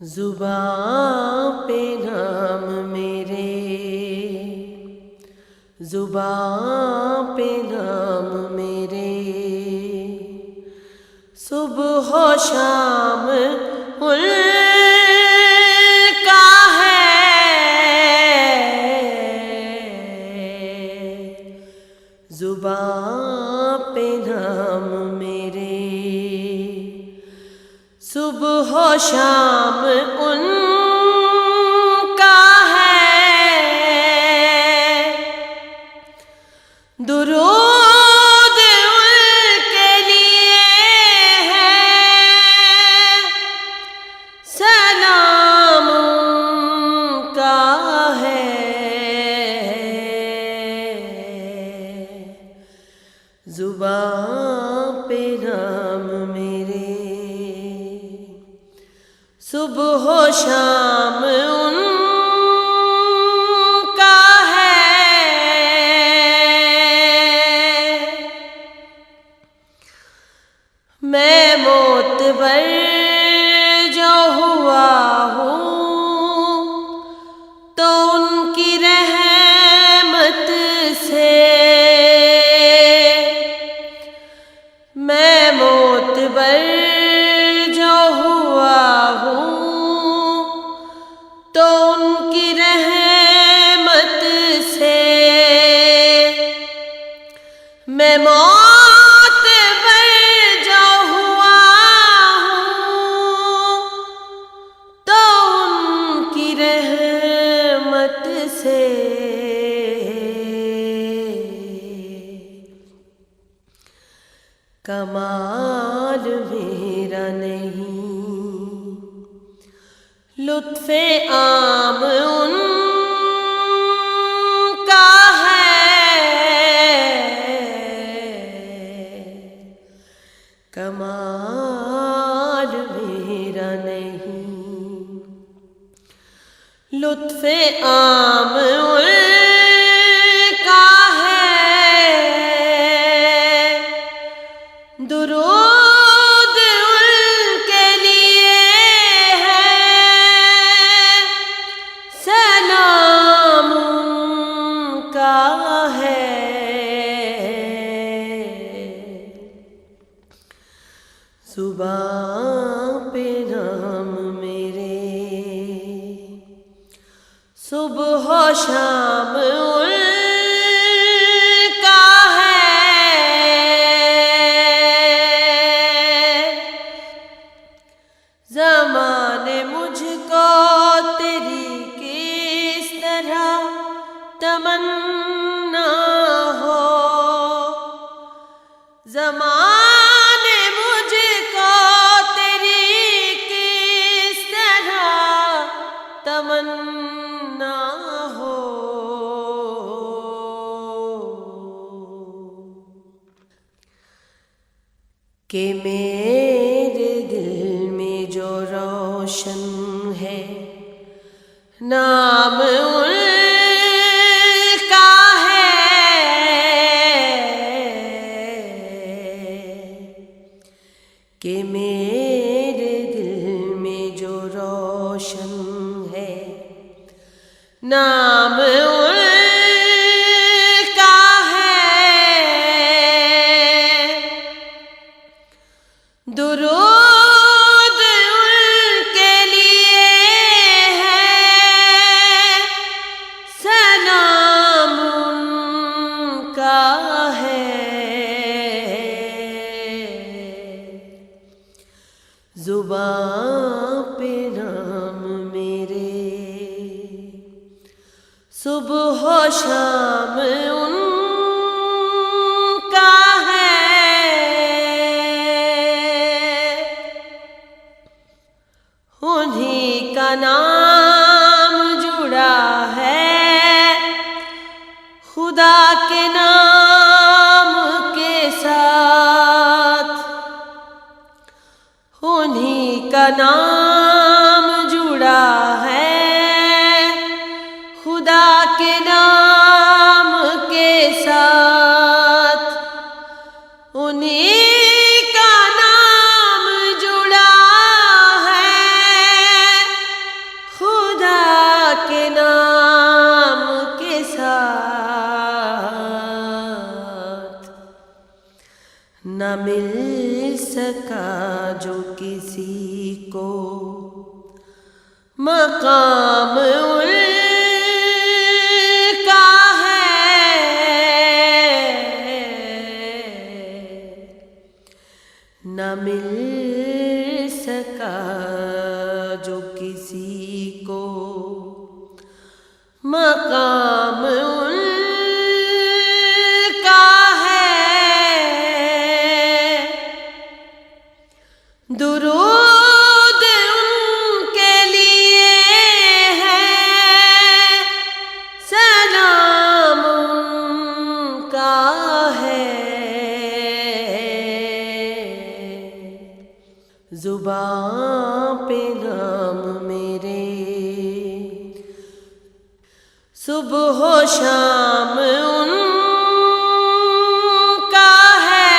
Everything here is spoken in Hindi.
जुबां पे नाम मेरे, जुबां पे नाम मेरे, सुबह शाम उनका है। जुबां पे नाम मेरे, सुबह शाम उनका है। दुरूद उनके लिए है, सलाम उनका है। जुबां पे नाम मेरे, सुबह शाम उनका है। मैं मोतबर जो हुआ हूँ तो उनकी रहमत से। मैं मोतबर जो हुआ हूँ तो उनकी रहमत से। मैं मोतबर जो हुआ हूँ तो उनकी रहमत से। कमाल मेरा नहीं, लुत्फ़े आम उनका है। कमाल मेरा नहीं, लुत्फ़े आम उनका है। दुरूद उनके लिए है, सलाम उनका है। जुबां पे नाम मेरे, सुबह शाम उनका है। ज़माने मुझको तेरी किस तरह तमन्ना हो। ज़माने मुझको तेरी किस तरह तमन्ना हो। कि मेरे दिल में जो रोशन है, नाम उनका है। कि मेरे दिल में जो रोशन है, नाम उनका है। दुरूद उनके लिए है, सलाम उनका है। जुबां पे नाम मेरे, सुबह शाम उनका है। उन्हीं का नाम जुड़ा है खुदा के नाम के साथ। उन्हीं का नाम जुड़ा मकाम उनका है, न मिल सका जो किसी को मकाम उनका है। दुरूद उनके लिए है, सलाम उनका है। जुबां पे नाम मेरे सुबह शाम उनका है।